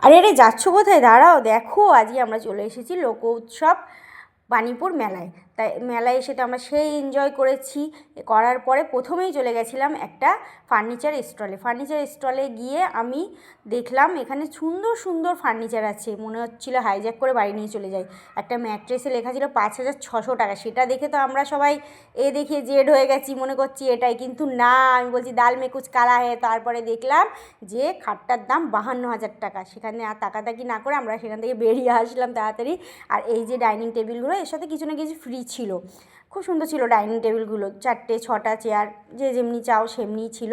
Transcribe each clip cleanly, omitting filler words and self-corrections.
আরে আরে যাচ্ছ কোথায়? দাঁড়াও, দেখো আজকে আমরা চলে এসেছি লোক উৎসব বাণীপুর মেলায়। তাই মেলায় এসে তো আমরা সেই এনজয় করেছি। করার পরে প্রথমেই চলে গেছিলাম একটা ফার্নিচার স্টলে গিয়ে আমি দেখলাম এখানে সুন্দর সুন্দর ফার্নিচার আছে, মনে হচ্ছিলো হাইজ্যাক করে বাড়ি নিয়ে চলে যাই। একটা ম্যাট্রেসে লেখা ছিল 5,600 টাকা, সেটা দেখে তো আমরা সবাই দেখে জেড হয়ে গেছি, মনে করছি এটাই, কিন্তু না, আমি বলছি দাল মে কুচ কালা হে। তারপরে দেখলাম যে খাটটার দাম 52,000 টাকা। সেখানে আর তাকাতাকি না করে আমরা সেখান থেকে বেরিয়ে আসলাম তাড়াতাড়ি। আর এই যে ডাইনিং টেবিলগুলো, এর সাথে কিছু না কিছু ফ্রি ছিল, খুব সুন্দর ছিল ডাইনিং টেবিলগুলো, 4-6টা চেয়ার, যে যেমনি চাও সেমনিই ছিল।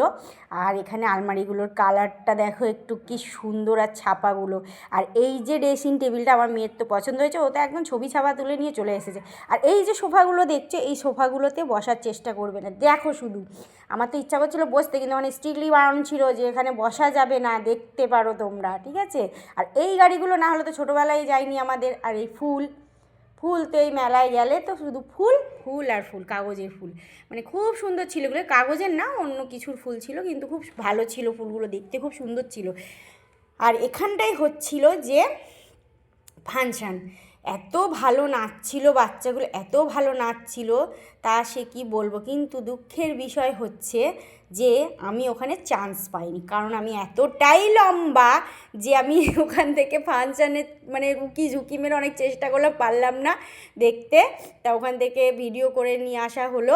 আর এখানে আলমারিগুলোর কালারটা দেখো একটু কি সুন্দর, আর ছাপাগুলো। আর এই যে ড্রেসিং টেবিলটা আমার মেয়ের তো পছন্দ হয়েছে, ও তো একদম ছবি ছাপা তুলে নিয়ে চলে এসেছে। আর এই যে সোফাগুলো দেখছো, এই সোফাগুলোতে বসার চেষ্টা করবে না, দেখো শুধু। আমার তো ইচ্ছা করছিলো বসতে, কিন্তু মানে স্ট্রিক্টলি বারণ ছিল যে এখানে বসা যাবে না, দেখতে পারো তোমরা, ঠিক আছে। আর এই গাড়িগুলো না হলে তো ছোটোবেলায় যায়নি আমাদের। আর এই ফুল ফুল তো এই মেলায় গেলে তো শুধু ফুল ফুল আর ফুল, কাগজের ফুল, মানে খুব সুন্দর ছিল এগুলো, কাগজের না অন্য কিছুর ফুল ছিল, কিন্তু খুব ভালো ছিল ফুলগুলো, দেখতে খুব সুন্দর ছিল। আর এখানটাই হচ্ছিল যে ফাংশান, এত ভালো নাচছিল বাচ্চাগুলো, এত ভালো নাচছিল, তা সে কি বলবো। কিন্তু দুঃখের বিষয় হচ্ছে যে আমি ওখানে চান্স পাইনি, কারণ আমি এতটাই লম্বা যে আমি ওখান থেকে ফাংশানে মানে রুকি ঝুঁকি মেরে অনেক চেষ্টা করলাম, পারলাম না দেখতে। তা ওখান থেকে ভিডিও করে নিয়ে আসা হলো।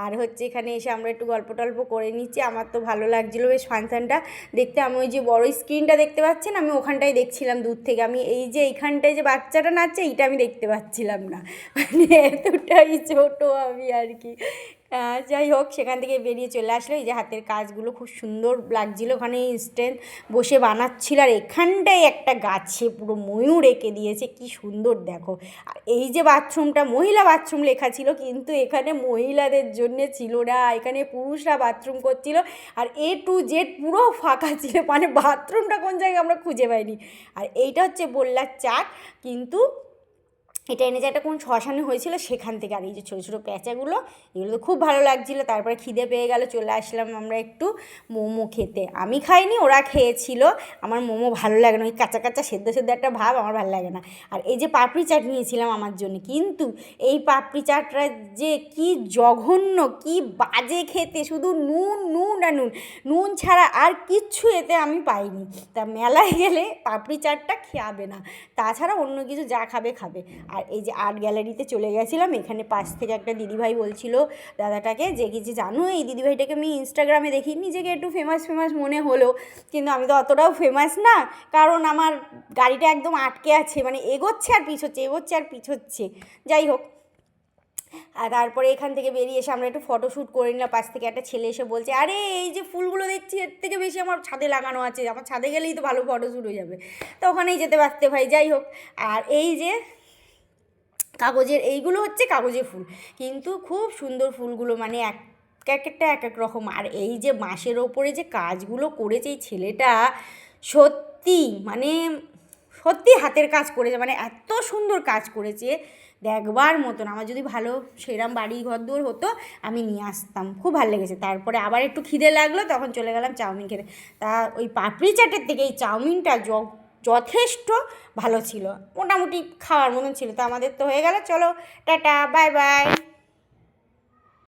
আর হচ্ছে এখানে এসে আমরা একটু গল্প টল্প করে নিচ্ছি। আমার তো ভালো লাগছিলো বেশ ফাংশানটা দেখতে। আমি ওই যে বড় স্ক্রিনটা দেখতে পাচ্ছেন, আমি ওখানটাই দেখছিলাম দূর থেকে। আমি এই যে এইখানটায় যে বাচ্চাটা নাচছে, এইটা আমি দেখতে পাচ্ছিলাম না, মানে এতটাই ছোটো আমি আর কি। যাই হোক, সেখান থেকে বেরিয়ে চলে আসলো। এই যে হাতের কাজগুলো খুব সুন্দর লাগছিলো, ওখানে ইনস্ট্যান্ট বসে বানাচ্ছিল। আর এখানটায় একটা গাছে পুরো ময়ূর এঁকে দিয়েছে, কি সুন্দর দেখো। আর এই যে বাথরুমটা, মহিলা বাথরুম লেখা ছিল, কিন্তু এখানে মহিলাদের জন্যে ছিল না, এখানে পুরুষরা বাথরুম করছিল। আর A to Z পুরো ফাঁকা ছিল, মানে বাথরুমটা কোন জায়গায় আমরা খুঁজে পাইনি। আর এইটা হচ্ছে বললার চাট, কিন্তু এটা এনে যে একটা কোন শ্মশানে হয়েছিল সেখান থেকে। আর এই যে ছোটো ছোটো প্যাঁচাগুলো, এগুলো তো খুব ভালো লাগছিলো। তারপরে খিদে পেয়ে গেল, চলে আসলাম আমরা একটু মোমো খেতে। আমি খাইনি, ওরা খেয়েছিল। আমার মোমো ভালো লাগে না, ওই কাঁচা কাঁচা সেদ্ধ সেদ্ধ একটা ভাব আমার ভালো লাগে না। আর এই যে পাপড়ি চাট নিয়েছিলাম আমার জন্য, কিন্তু এই পাপড়ি চাটটা যে কি জঘন্য, কি বাজে খেতে, শুধু নুন নুন আর নুন, নুন ছাড়া আর কিচ্ছু এতে আমি পাইনি। তা মেলায় গেলে পাপড়ি চাটটা খাবে না, তাছাড়া অন্য কিছু যা খাবে খাবে। আর এই যে আর্ট গ্যালারিতে চলে গেছিলাম, এখানে পাশ থেকে একটা দিদিভাই বলছিল দাদাটাকে যে কিছু জানো, এই দিদিভাইটাকে আমি ইনস্টাগ্রামে দেখি, নিজেকে একটু ফেমাস ফেমাস মনে হলো, কিন্তু আমি তো অতটাও ফেমাস না, কারণ আমার গাড়িটা একদম আটকে আছে, মানে এগোচ্ছে আর পিছোচ্ছে, এগোচ্ছে আর পিছোচ্ছে। যাই হোক, আর তারপরে এখান থেকে বেরিয়ে এসে আমরা একটু ফটোশ্যুট করে নিলাম। পাশ থেকে একটা ছেলে এসে বলছে, আরে এই যে ফুলগুলো দেখছি, এর থেকে বেশি আমার ছাদে লাগানো আছে, আমার ছাদে গেলেই তো ভালো ফটোশ্যুট হয়ে যাবে। তো ওখানেই যেতে পারতে ভাই। যাই হোক, আর এই যে কাগজের এইগুলো হচ্ছে কাগজের ফুল, কিন্তু খুব সুন্দর ফুলগুলো, মানে এক একটা এক এক রকম। আর এই যে বাঁশের ওপরে যে কাজগুলো করেছে এই ছেলেটা, সত্যি মানে সত্যি হাতের কাজ করেছে, মানে এত সুন্দর কাজ করেছে দেখবার মতন। আমার যদি ভালো সেরম বাড়ি ঘর দূর হতো, আমি নিয়ে আসতাম, খুব ভালো লেগেছে। তারপরে আবার একটু খিদে লাগলো, তখন চলে গেলাম চাউমিন খেতে। তা ওই পাপড়ি চাটের থেকে এই চাউমিনটা যথেষ্ট ভালো ছিল, মোটামুটি খাওয়ার মতন ছিল। তো আমাদের তো হয়ে গেল, চলো টাটা, বাই বাই।